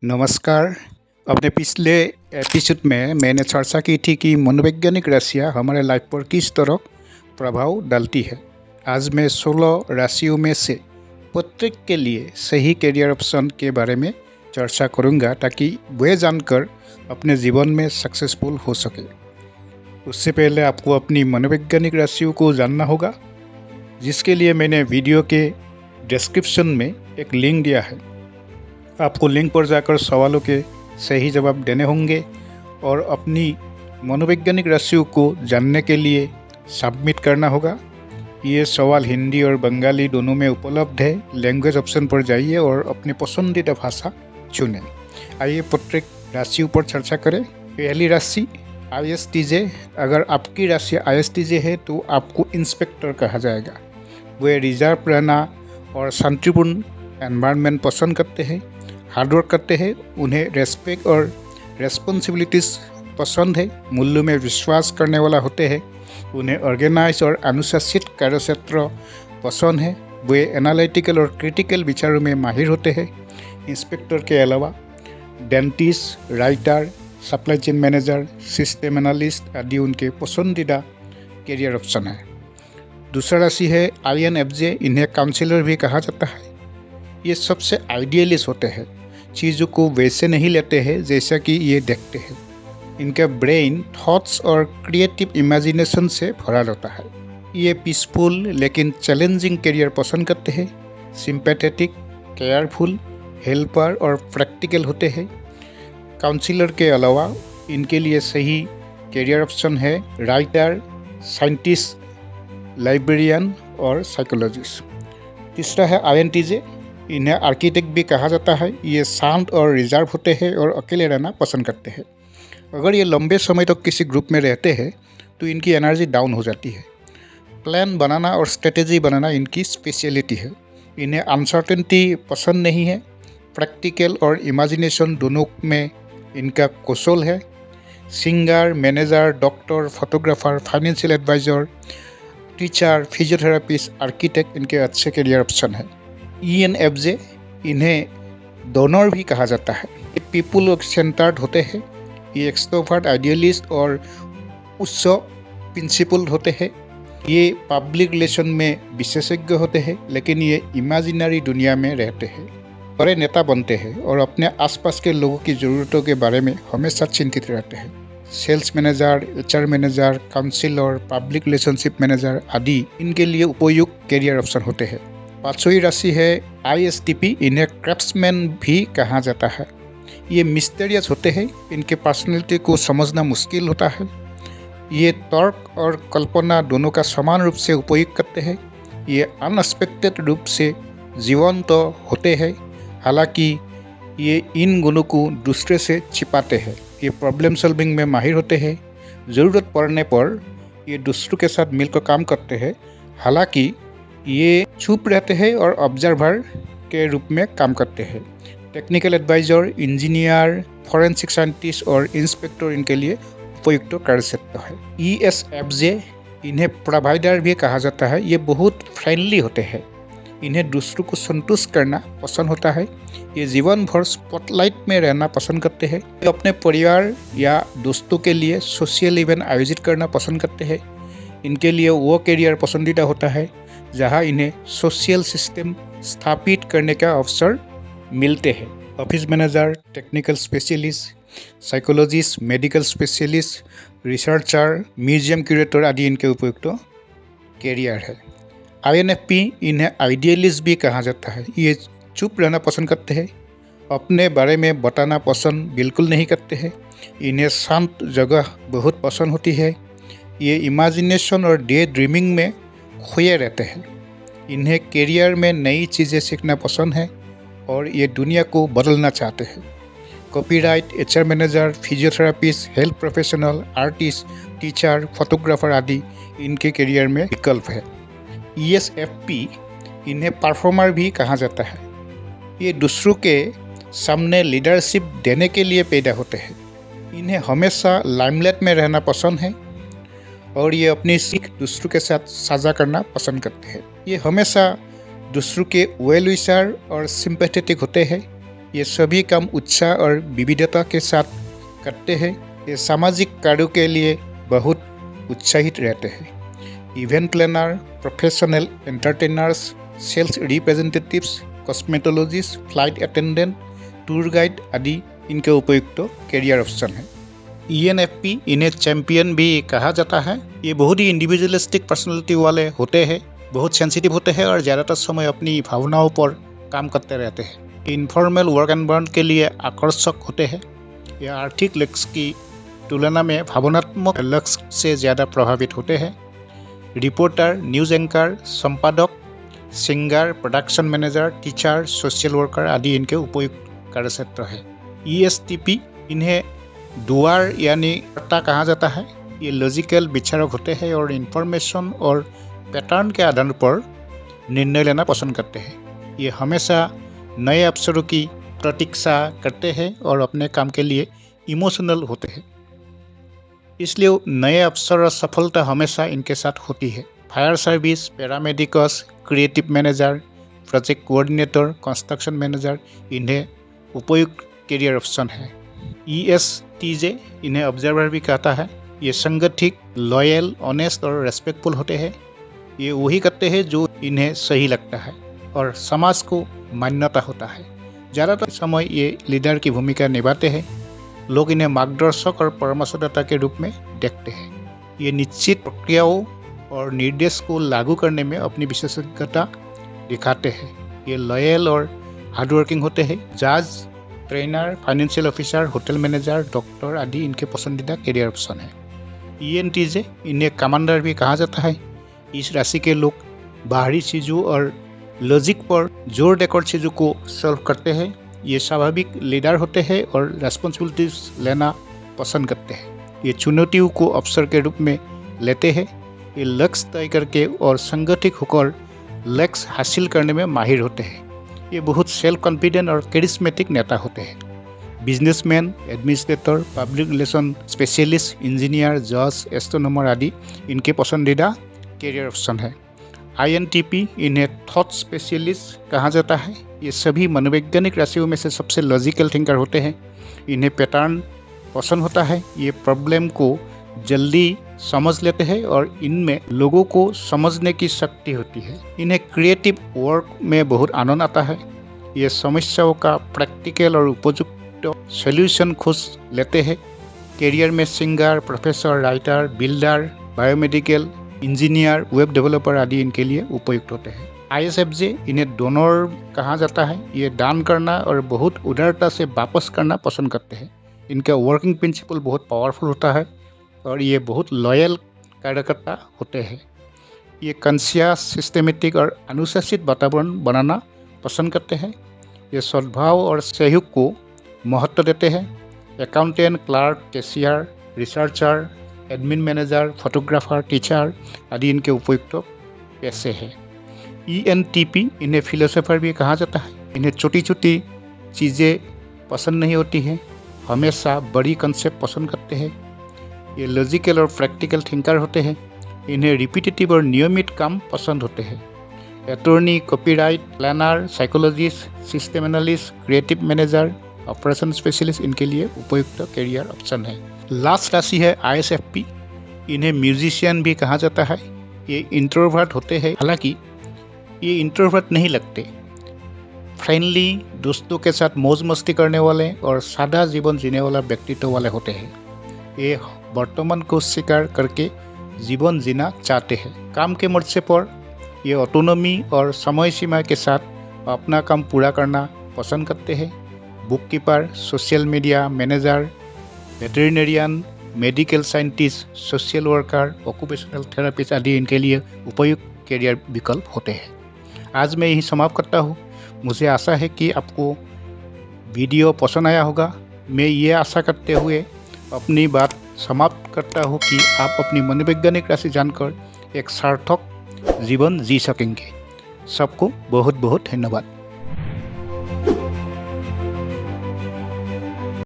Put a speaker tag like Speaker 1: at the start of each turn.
Speaker 1: नमस्कार। अपने पिछले एपिसोड में मैंने चर्चा की थी कि मनोवैज्ञानिक राशियाँ हमारे लाइफ पर किस तरह प्रभाव डालती है। आज मैं 16 राशियों में से प्रत्येक के लिए सही करियर ऑप्शन के बारे में चर्चा करूंगा ताकि वे जानकर अपने जीवन में सक्सेसफुल हो सके। उससे पहले आपको अपनी मनोवैज्ञानिक राशियों को जानना होगा, जिसके लिए मैंने वीडियो के डिस्क्रिप्शन में एक लिंक दिया है। आपको लिंक पर जाकर सवालों के सही जवाब देने होंगे और अपनी मनोवैज्ञानिक राशियों को जानने के लिए सबमिट करना होगा। ये सवाल हिंदी और बंगाली दोनों में उपलब्ध है। लैंग्वेज ऑप्शन पर जाइए और अपनी पसंदीदा भाषा चुनें। आइए प्रत्येक राशियों पर चर्चा करें। पहली राशि ISTJ। अगर आपकी राशि ISTJ है तो आपको इंस्पेक्टर कहा जाएगा। वे रिजर्व रहना और शांतिपूर्ण एनवायरनमेंट पसंद करते हैं, हार्डवर्क करते हैं, उन्हें रेस्पेक्ट और रेस्पॉन्सिबिलिटीज़ पसंद है, मूल्यों में विश्वास करने वाला होते हैं, उन्हें ऑर्गेनाइज और अनुशासित कार्यक्षेत्र पसंद है, वे एनालिटिकल और क्रिटिकल विचारों में माहिर होते हैं। इंस्पेक्टर के अलावा dentist, writer, supply chain manager, system analyst आदि उनके पसंदीदा करियर ऑप्शन है। दूसरा राशि है INFJ। इन्हें काउंसलर भी कहा जाता है। ये सबसे आइडियलिस्ट होते हैं, चीज़ों को वैसे नहीं लेते हैं जैसा कि ये देखते हैं। इनका ब्रेन थॉट्स और क्रिएटिव इमेजिनेशन से भरा रहता है। ये पीसफुल लेकिन चैलेंजिंग करियर पसंद करते हैं, सिंपैथेटिक, केयरफुल, हेल्पर और प्रैक्टिकल होते हैं। काउंसलर के अलावा इनके लिए सही करियर ऑप्शन है राइटर, साइंटिस्ट, लाइब्रेरियन और साइकोलॉजिस्ट। तीसरा है INTJ। इन्हें आर्किटेक्ट भी कहा जाता है। ये शांत और रिजर्व होते हैं और अकेले रहना पसंद करते हैं। अगर ये लंबे समय तक किसी ग्रुप में रहते हैं तो इनकी एनर्जी डाउन हो जाती है। प्लान बनाना और स्ट्रेटेजी बनाना इनकी स्पेशलिटी है। इन्हें अनसर्टेनिटी पसंद नहीं है। प्रैक्टिकल और इमेजिनेशन दोनों में इनका कौशल है। Singer, manager, doctor, photographer, financial advisor, teacher, physiotherapist, architect इनके अच्छे करियर ऑप्शन है। ENFJ। इन्हें डोनर भी कहा जाता है। ये पीपल सेंटर्ड होते हैं। ये एक्सट्रोवर्ट, आइडियलिस्ट और उच्च प्रिंसिपल होते हैं। ये पब्लिक रिलेशन में विशेषज्ञ होते हैं, लेकिन ये इमेजिनरी दुनिया में रहते हैं। बड़े नेता बनते हैं और अपने आसपास के लोगों की ज़रूरतों के बारे में हमेशा चिंतित रहते हैं। Sales manager, HR manager, counsellor, public relationship manager आदि इनके लिए उपयुक्त करियर ऑप्शन होते हैं। पांचवी राशि है ISTP। इन्हें क्राफ्ट्समैन भी कहा जाता है। ये मिस्टीरियस होते हैं। इनके पर्सनैलिटी को समझना मुश्किल होता है। ये तर्क और कल्पना दोनों का समान रूप से उपयोग करते हैं। ये अनएक्सपेक्टेड रूप से जीवंत होते हैं, हालांकि ये इन गुणों को दूसरे से छिपाते हैं। ये प्रॉब्लम सॉल्विंग में माहिर होते हैं। ज़रूरत पड़ने पर ये दूसरों के साथ मिलकर काम करते हैं, हालांकि ये चुप रहते हैं और ऑब्जर्वर के रूप में काम करते हैं। Technical advisor, engineer, forensic scientist और इंस्पेक्टर इनके लिए उपयुक्त कार्यक्षेत्र है। ESFJ। इन्हें प्रोवाइडर भी कहा जाता है। ये बहुत फ्रेंडली होते हैं। इन्हें दूसरों को संतुष्ट करना पसंद होता है। ये जीवन भर स्पॉटलाइट में रहना पसंद करते हैं। ये अपने परिवार या दोस्तों के लिए सोशल इवेंट आयोजित करना पसंद करते हैं। इनके लिए वो करियर पसंदीदा होता है जहां इन्हें सोशल सिस्टम स्थापित करने का अवसर मिलते हैं। Office manager, technical specialist, psychologist, medical specialist, researcher, museum curator आदि इनके उपयुक्त करियर है। INFP। इन्हें आइडियलिस्ट भी कहा जाता है। ये चुप रहना पसंद करते हैं, अपने बारे में बताना पसंद बिल्कुल नहीं करते हैं। इन्हें शांत जगह बहुत पसंद होती है। ये इमेजिनेशन और डे ड्रीमिंग में खोए रहते हैं। इन्हें करियर में नई चीज़ें सीखना पसंद है और ये दुनिया को बदलना चाहते हैं। Copyright, HR manager, physiotherapist, health professional, artist, teacher, photographer आदि इनके करियर में विकल्प है। ESFP। इन्हें परफॉर्मर भी कहा जाता है। ये दूसरों के सामने लीडरशिप देने के लिए पैदा होते हैं। इन्हें हमेशा लाइमलाइट में रहना पसंद है और ये अपनी सीख दूसरों के साथ साझा करना पसंद करते हैं। ये हमेशा दूसरों के वेल विशर और सिंपैथेटिक होते हैं। ये सभी काम उत्साह और विविधता के साथ करते हैं। ये सामाजिक कार्यों के लिए बहुत उत्साहित रहते हैं। Event planner, professional entertainers, sales representatives, cosmetologist, flight attendant, tour guide आदि इनके उपयुक्त कैरियर ऑप्शन है। ENFP इन्हें चैंपियन भी कहा जाता है। ये बहुत ही इंडिविजुअलिस्टिक पर्सनैलिटी वाले होते हैं, बहुत सेंसिटिव होते हैं और ज़्यादातर समय अपनी भावनाओं पर काम करते रहते हैं। इनफॉर्मल वर्क एनवायरनमेंट के लिए आकर्षक होते हैं। ये आर्थिक लक्ष्य की तुलना में भावनात्मक लक्ष्य से ज़्यादा प्रभावित होते हैं। रिपोर्टर, न्यूज़ एंकर, संपादक, singer, production manager, teacher, social worker आदि इनके उपयुक्त कार्यक्षेत्र है। ESTP इन्हें दुआर यानी कर्ता कहा जाता है। ये लॉजिकल विचारक होते हैं और इंफॉर्मेशन और पैटर्न के आधार पर निर्णय लेना पसंद करते हैं। ये हमेशा नए अवसरों की प्रतीक्षा करते हैं और अपने काम के लिए इमोशनल होते हैं, इसलिए नए अवसर और सफलता हमेशा इनके साथ होती है। Fire service, paramedics, creative manager, project coordinator, construction manager इन्हें उपयुक्त कैरियर ऑप्शन है। ESTJ इन्हें ऑब्जर्वर भी कहता है। ये संगठित, लॉयल, ऑनेस्ट और रेस्पेक्टफुल होते हैं। ये वही करते हैं जो इन्हें सही लगता है और समाज को मान्यता होता है। ज़्यादातर समय ये लीडर की भूमिका निभाते हैं। लोग इन्हें मार्गदर्शक और परामर्शदाता के रूप में देखते हैं। ये निश्चित प्रक्रियाओं और निर्देश को लागू करने में अपनी विशेषज्ञता दिखाते हैं। ये लॉयल और हार्डवर्किंग होते हैं। जज, trainer, financial officer, hotel manager, doctor आदि इनके पसंदीदा कैरियर ऑप्शन है। ENTJ इन्हें कमांडर भी कहा जाता है। इस राशि के लोग बाहरी चीज़ों और लॉजिक पर जोर देकर चीज़ों को सॉल्व करते हैं। ये स्वाभाविक लीडर होते हैं और रेस्पॉन्सिबिलिटीज लेना पसंद करते हैं। ये चुनौतियों को अवसर के रूप में लेते हैं। ये लक्ष्य तय करके और संगठित होकर लक्ष्य हासिल करने में माहिर होते हैं। ये बहुत सेल्फ कॉन्फिडेंट और कैरिस्मेटिक नेता होते हैं। Businessman, administrator, public relation specialist, engineer, जज, एस्ट्रोनॉमर आदि इनके पसंदीदा कैरियर ऑप्शन है। INTP इन्हें थॉट स्पेशलिस्ट कहा जाता है। ये सभी मनोवैज्ञानिक राशियों में से सबसे लॉजिकल थिंकर होते हैं। इन्हें पैटर्न पसंद होता है। ये प्रॉब्लम को जल्दी समझ लेते हैं और इनमें लोगों को समझने की शक्ति होती है। इन्हें क्रिएटिव वर्क में बहुत आनंद आता है। ये समस्याओं का प्रैक्टिकल और उपयुक्त सॉल्यूशन खोज लेते हैं। कैरियर में singer, professor, writer, builder, biomedical, engineer, web developer आदि इनके लिए उपयुक्त होते हैं। ISFJ इन्हें डोनर कहा जाता है। ये दान करना और बहुत उदारता से वापस करना पसंद करते हैं। इनका वर्किंग प्रिंसिपल बहुत पावरफुल होता है और ये बहुत लॉयल कार्यकर्ता होते हैं। ये कॉन्शियस, सिस्टेमेटिक और अनुशासित वातावरण बनाना पसंद करते हैं। ये सद्भाव और सहयोग को महत्व देते हैं। Accountant, clerk, cashier, researcher, admin manager, photographer, teacher आदि इनके उपयुक्त पैसे हैं। ENTP इन्हें फिलोसोफर भी कहा जाता है। इन्हें छोटी छोटी चीज़ें पसंद नहीं होती हैं, हमेशा बड़ी कंसेप्ट पसंद करते हैं। ये लॉजिकल और प्रैक्टिकल थिंकर होते हैं। इन्हें रिपीटेटिव और नियमित काम पसंद होते हैं। Attorney, copyright, planner, psychologist, system analyst, creative manager, operation specialist इनके लिए उपयुक्त कैरियर ऑप्शन है। लास्ट राशि है ISFP। इन्हें म्यूजिशियन भी कहा जाता है। ये इंट्रोवर्ट होते हैं, हालांकि ये इंट्रोवर्ट नहीं लगते। फ्रेंडली, दोस्तों के साथ मौज मस्ती करने वाले और सादा जीवन जीने वाला व्यक्तित्व वाले होते हैं। ये वर्तमान को स्वीकार करके जीवन जीना चाहते हैं। काम के मोर्चे पर ये ऑटोनॉमी और समय सीमा के साथ अपना काम पूरा करना पसंद करते हैं। Book keeper, social media manager, veterinarian, medical scientist, social worker, occupational therapist आदि इनके लिए उपयुक्त कैरियर विकल्प होते हैं। आज मैं यही समाप्त करता हूँ। मुझे आशा है कि आपको वीडियो पसंद आया होगा। मैं ये आशा करते हुए अपनी बात समाप्त करता हूँ कि आप अपनी मनोवैज्ञानिक राशि जानकर एक सार्थक जीवन जी सकेंगे। सबको बहुत बहुत धन्यवाद।